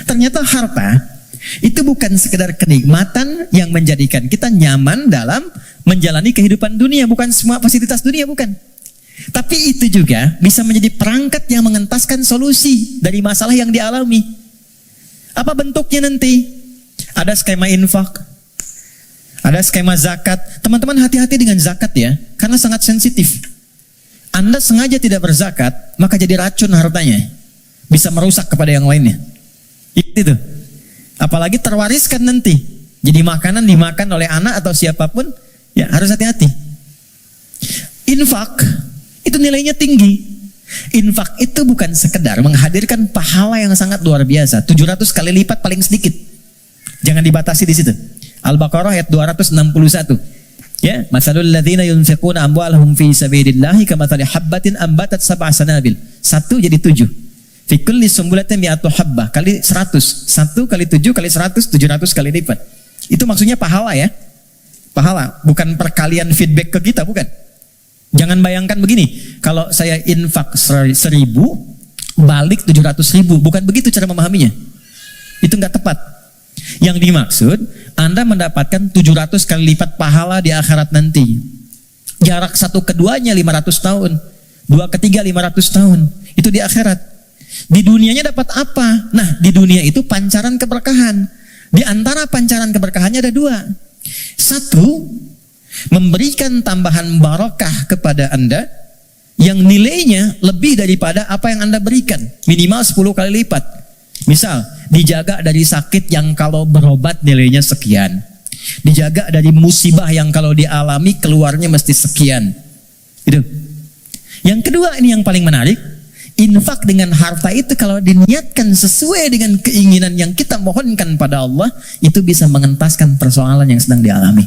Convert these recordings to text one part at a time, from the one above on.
Ternyata harta itu bukan sekedar kenikmatan yang menjadikan kita nyaman dalam menjalani kehidupan dunia. Bukan semua fasilitas dunia, bukan. Tapi itu juga bisa menjadi perangkat yang mengentaskan solusi dari masalah yang dialami. Apa bentuknya nanti? Ada skema infak, ada skema zakat. Teman-teman hati-hati dengan zakat ya, karena sangat sensitif. Anda sengaja tidak berzakat, maka jadi racun hartanya. Bisa merusak kepada yang lainnya. Itu. Apalagi terwariskan nanti. Jadi makanan dimakan oleh anak atau siapapun, ya harus hati-hati. Infak, itu nilainya tinggi. Infak itu bukan sekedar menghadirkan pahala yang sangat luar biasa. 700 kali lipat paling sedikit. Jangan dibatasi di situ. Al-Baqarah ayat 261. Ya, masalul ladzina yunfiquna amwalahum fi sabilillahi kamathali habbatin ambatat sab'a sanabil. 1 jadi 7. Fi kulli sumbulatin mi'atu habbah kali 100. 1 kali 7 kali 100, 700 kali lipat. Itu maksudnya pahala ya. Pahala, bukan perkalian feedback ke kita, bukan. Jangan bayangkan begini, kalau saya infak 1.000, balik 700.000. Bukan begitu cara memahaminya. Itu nggak tepat. Yang dimaksud, Anda mendapatkan 700 kali lipat pahala di akhirat nanti. Jarak satu keduanya 500 tahun. 2 ke 3 500 tahun. Itu di akhirat. Di dunianya dapat apa? Nah, di dunia itu pancaran keberkahan. Di antara pancaran keberkahannya ada 2. 1, memberikan tambahan barakah kepada Anda yang nilainya lebih daripada apa yang Anda berikan. Minimal 10 kali lipat. Misal, dijaga dari sakit yang kalau berobat nilainya sekian. Dijaga dari musibah yang kalau dialami keluarnya mesti sekian. Itu. Yang kedua, ini yang paling menarik. Infak dengan harta itu kalau diniatkan sesuai dengan keinginan yang kita mohonkan pada Allah, itu bisa mengentaskan persoalan yang sedang dialami.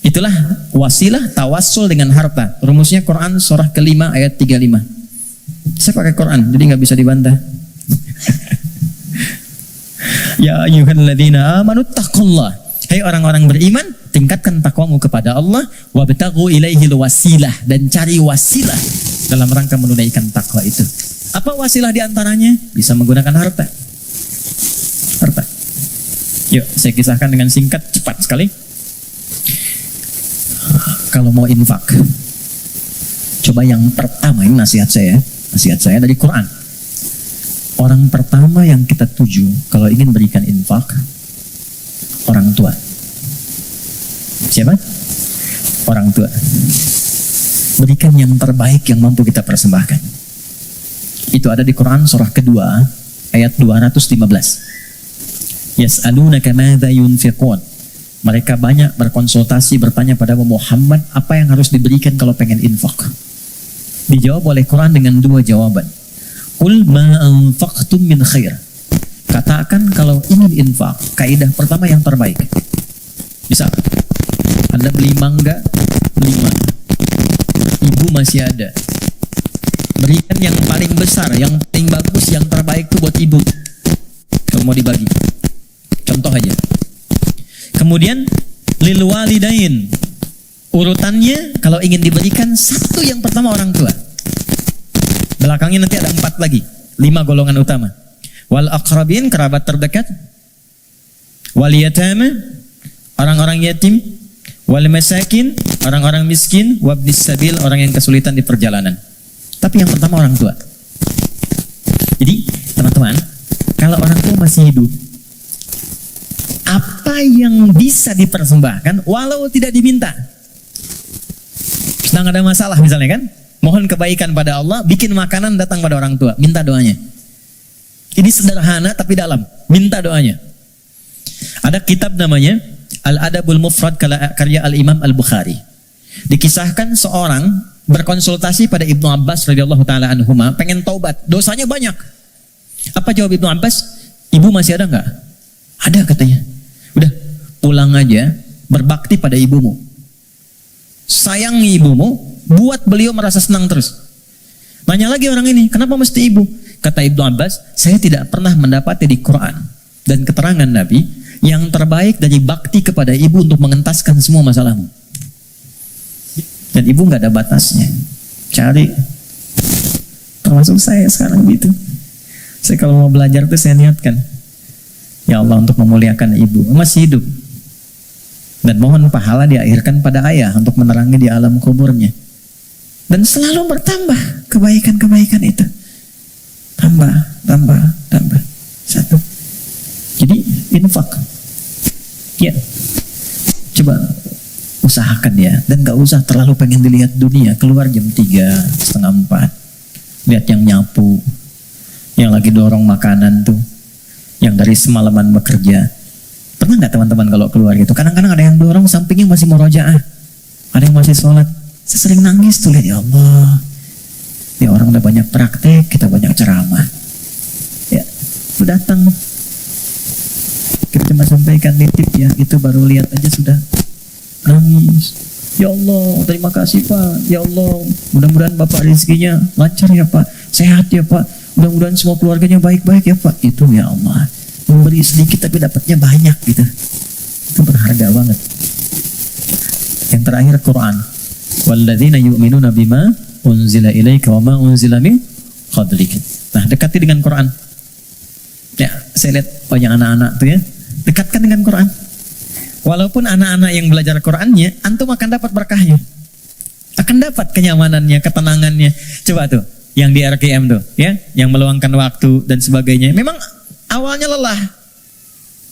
Itulah wasilah tawassul dengan harta. Rumusnya Quran surah ke-5 ayat 35. Saya pakai Quran, jadi nggak bisa dibantah. Ya ayyuhalladzina amanu taqullah. Hai orang-orang beriman, tingkatkan takwamu kepada Allah, wabtaghu ilaihil wasilah, dan cari wasilah dalam rangka menunaikan takwa itu. Apa wasilah diantaranya? Bisa menggunakan harta. Harta. Yuk, saya kisahkan dengan singkat, cepat sekali. Kalau mau infak, coba yang pertama, ini nasihat saya dari Quran. Orang pertama yang kita tuju kalau ingin berikan infak, orang tua. Siapa? Orang tua. Berikan yang terbaik yang mampu kita persembahkan. Itu ada di Quran surah kedua ayat 215. Yas'alunaka madza yunfiqun. Mereka banyak berkonsultasi, bertanya pada Muhammad apa yang harus diberikan kalau pengen infak. Dijawab oleh Quran dengan 2 jawaban. Qul ma anfaqtum min khair. Katakan kalau ingin infak, kaidah pertama yang terbaik. Bisa. Anda beli mangga, beli mangga. Ibu masih ada. Berikan yang paling besar, yang paling bagus, yang terbaik itu buat ibu. Kalau mau dibagi. Contoh aja. Kemudian lil walidain. Urutannya kalau ingin diberikan, 1 yang pertama orang tua. Belakangnya nanti ada 4 lagi. 5 golongan utama. Wal aqrabin, kerabat terdekat. Wal yatama, orang-orang yatim. Wal masakin, orang-orang miskin. Wabnis sabil, orang yang kesulitan di perjalanan. Tapi yang pertama orang tua. Jadi teman-teman, kalau orang tua masih hidup, apa yang bisa dipersembahkan walau tidak diminta. Sedang ada masalah misalnya kan, mohon kebaikan pada Allah, bikin makanan datang pada orang tua, minta doanya. Ini sederhana tapi dalam, minta doanya. Ada kitab namanya Al-Adabul Mufrad karya Al-Imam Al-Bukhari. Dikisahkan seorang berkonsultasi pada Ibnu Abbas radhiyallahu taala anhuma, pengen taubat, dosanya banyak. Apa jawab Ibnu Abbas? Ibu masih ada nggak? Ada katanya. Udah, pulang aja, berbakti pada ibumu. Sayangi ibumu, buat beliau merasa senang terus. Nanya lagi orang ini, kenapa mesti ibu? Kata Ibnu Abbas, saya tidak pernah mendapati di Quran dan keterangan Nabi yang terbaik dari bakti kepada ibu untuk mengentaskan semua masalahmu. Dan ibu nggak ada batasnya. Cari. Termasuk saya sekarang gitu. Saya kalau mau belajar tuh saya niatkan. Ya Allah, untuk memuliakan ibu, masih hidup. Dan mohon pahala diakhirkan pada ayah untuk menerangi di alam kuburnya. Dan selalu bertambah kebaikan-kebaikan itu. Tambah. Satu. Jadi infak. Ya. Coba usahakan ya. Dan gak usah terlalu pengen dilihat dunia. Keluar jam 3, setengah 4. Lihat yang nyapu. Yang lagi dorong makanan tuh. Yang dari semalaman bekerja. Pernah gak teman-teman kalau keluar gitu? Kadang-kadang ada yang dorong sampingnya masih murojaah. Ada yang masih sholat. Saya sering nangis tuh lihat, ya Allah. Ini orang udah banyak praktek, kita banyak ceramah. Ya, lu datang. Kita cuma sampaikan nitip ya, itu baru lihat aja sudah nangis. Ya Allah, terima kasih Pak. Ya Allah, mudah-mudahan Bapak rezekinya lancar ya Pak. Sehat ya Pak. Mudah-mudahan semua keluarganya baik-baik ya Pak. Itu ya Allah. Memberi sedikit tapi dapatnya banyak gitu. Itu berharga banget. Yang terakhir Quran. Walladzina yu'minuna bima unzila ilaika wa ma unzila min qablik. Nah, dekati dengan Quran. Ya, saya lihat banyak anak-anak tuh ya. Dekatkan dengan Quran. Walaupun anak-anak yang belajar Qurannya, antum akan dapat berkahnya. Akan dapat kenyamanannya, ketenangannya. Coba tuh, yang di RKM tuh, ya, yang meluangkan waktu dan sebagainya. Memang awalnya lelah,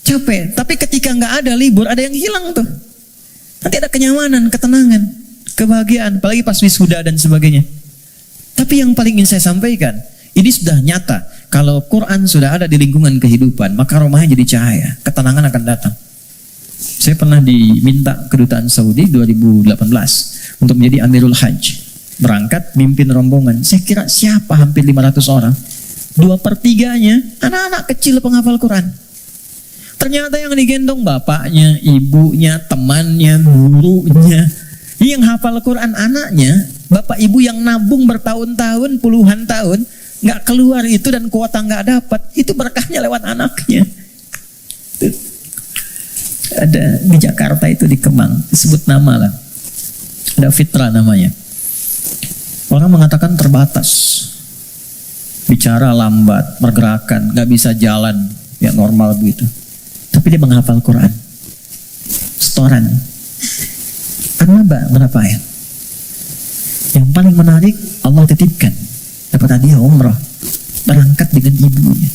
capek. Tapi ketika nggak ada libur, ada yang hilang tuh. Nanti ada kenyamanan, ketenangan, kebahagiaan. Apalagi pas wisuda dan sebagainya. Tapi yang paling ingin saya sampaikan, ini sudah nyata. Kalau Quran sudah ada di lingkungan kehidupan, maka rumahnya jadi cahaya. Ketenangan akan datang. Saya pernah diminta kedutaan Saudi 2018 untuk menjadi Amirul Hajj. Berangkat, mimpin rombongan. Saya kira siapa hampir 500 orang. 2/3-nya anak-anak kecil penghafal Quran. Ternyata yang digendong bapaknya, ibunya, temannya, gurunya. Yang hafal Quran anaknya, bapak ibu yang nabung bertahun-tahun, puluhan tahun, nggak keluar itu dan kuota nggak dapat, itu berkahnya lewat anaknya. Ada di Jakarta itu di Kemang, disebut nama lah. Ada Fitra namanya. Orang mengatakan terbatas. Bicara lambat, pergerakan, nggak bisa jalan, ya normal begitu. Tapi dia menghafal Quran. Setoran. An-Naba berapa ayat? Yang paling menarik, Allah titipkan. Dapat hadiah umrah. Berangkat dengan ibunya.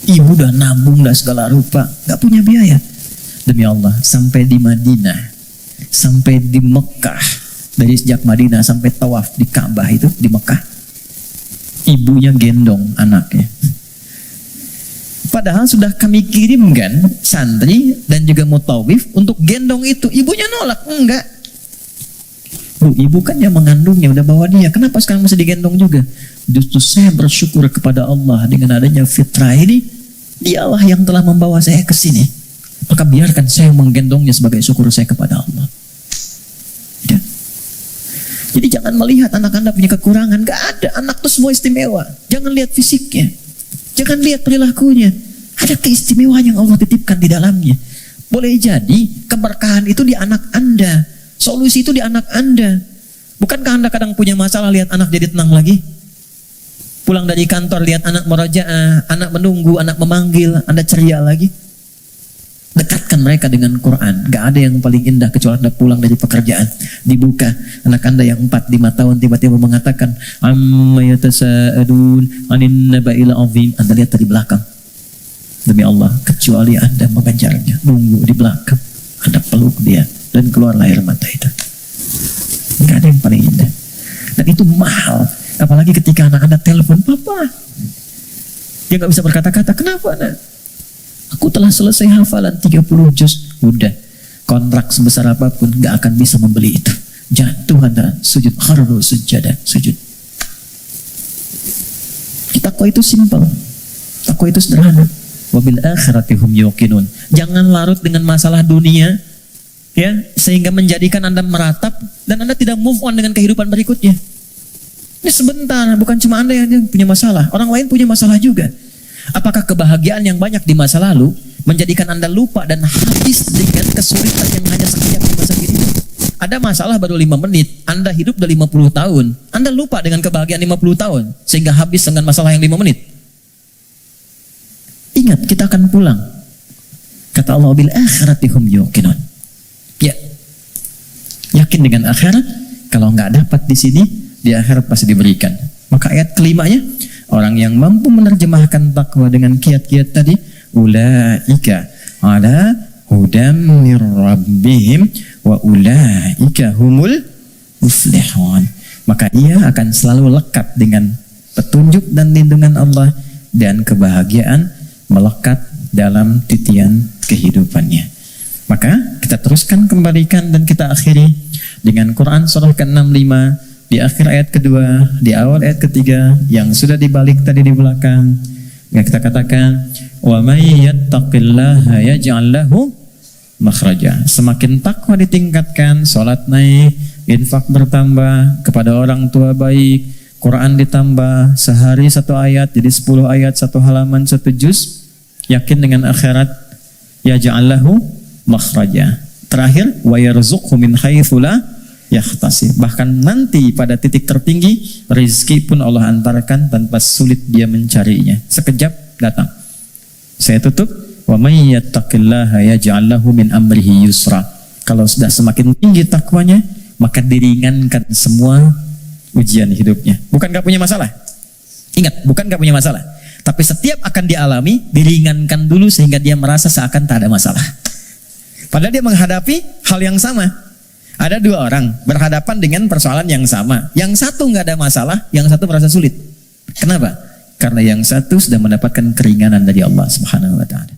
Ibu udah nabung, udah segala rupa. Gak punya biaya. Demi Allah, sampai di Madinah, sampai di Mekah, dari sejak Madinah sampai tawaf di Ka'bah itu di Mekah, ibunya gendong anaknya. Padahal sudah kami kirimkan santri dan juga mutawif untuk gendong itu, ibunya nolak, enggak. Bu, ibu kan yang mengandungnya, udah bawa dia, kenapa sekarang masih digendong juga? Justru saya bersyukur kepada Allah dengan adanya fitrah ini, dialah yang telah membawa saya ke sini. Maka biarkan saya menggendongnya sebagai syukur saya kepada Allah. Ya. Jadi jangan melihat anak Anda punya kekurangan. Gak ada, anak itu semua istimewa. Jangan lihat fisiknya, jangan lihat perilakunya. Ada keistimewaan yang Allah titipkan di dalamnya. Boleh jadi keberkahan itu di anak Anda, solusi itu di anak Anda. Bukankah Anda kadang punya masalah lihat anak jadi tenang lagi? Pulang dari kantor lihat anak merajaah, anak menunggu, anak memanggil, Anda ceria lagi. Dekatkan mereka dengan Quran. Gak ada yang paling indah kecuali Anda pulang dari pekerjaan, dibuka anak Anda yang 4-5 tahun tiba-tiba mengatakan amma yatasa'adun anin naba'il azim. Anda lihat dari belakang. Demi Allah, kecuali Anda mengejarnya, nunggu di belakang, Anda peluk dia dan keluar air mata itu. Gak ada yang paling indah. Dan itu mahal. Apalagi ketika anak Anda telepon, Papa, dia gak bisa berkata-kata. Kenapa nak? Aku telah selesai hafalan 30 juz. Udah, kontrak sebesar apapun gak akan bisa membeli itu. Jatuh Anda sujud, kharru sujada, sujud. Takwa itu simpel, takwa itu sederhana. Wabil akhirati hum yuqinun. Jangan larut dengan masalah dunia, ya, sehingga menjadikan Anda meratap dan Anda tidak move on dengan kehidupan berikutnya. Ini sebentar, bukan cuma Anda yang punya masalah, orang lain punya masalah juga. Apakah kebahagiaan yang banyak di masa lalu menjadikan Anda lupa dan habis dengan kesulitan yang hanya sekejap di masa kini? Ada masalah baru 5 menit, Anda hidup udah 50 tahun. Anda lupa dengan kebahagiaan 50 tahun sehingga habis dengan masalah yang 5 menit. Ingat, kita akan akan pulang. Kata Allah, bil akhirati hum yuqinun. Ya, yakin dengan akhirat. Kalau nggak dapat di sini, di akhirat pasti diberikan. Maka ayat kelimanya, orang yang mampu menerjemahkan takwa dengan kiat-kiat tadi, ulaika ala hudam mir rabbihim wa ulaika humul muflihun. Maka ia akan selalu lekat dengan petunjuk dan lindungan Allah, dan kebahagiaan melekat dalam titian kehidupannya. Maka kita teruskan, kembalikan, dan kita akhiri dengan Quran surah ke-65 di akhir ayat kedua, di awal ayat ketiga yang sudah dibalik tadi di belakang. Yang kita katakan, wa may yattaqillaha yaj'al lahu makhraja. Semakin takwa ditingkatkan, salat naik, infak bertambah, kepada orang tua baik, Quran ditambah, sehari 1 ayat jadi 10 ayat, 1 halaman, 1 juz, yakin dengan akhirat, yaj'al lahu makhraja. Terakhir, wa yarzuqhu min haitsu la yahtasib. Bahkan nanti pada titik tertinggi, rezeki pun Allah antarkan tanpa sulit dia mencarinya. Sekejap datang. Saya tutup, wa may yattaqillaha yaj'al lahu min amrihi yusra. Kalau sudah semakin tinggi takwanya, maka diringankan semua ujian hidupnya. Bukan gak punya masalah. Ingat, bukan gak punya masalah. Tapi setiap akan dialami, diringankan dulu sehingga dia merasa seakan tak ada masalah. Padahal dia menghadapi hal yang sama. Ada 2 orang berhadapan dengan persoalan yang sama. Yang satu nggak ada masalah, yang satu merasa sulit. Kenapa? Karena yang satu sudah mendapatkan keringanan dari Allah Subhanahu wa Ta'ala.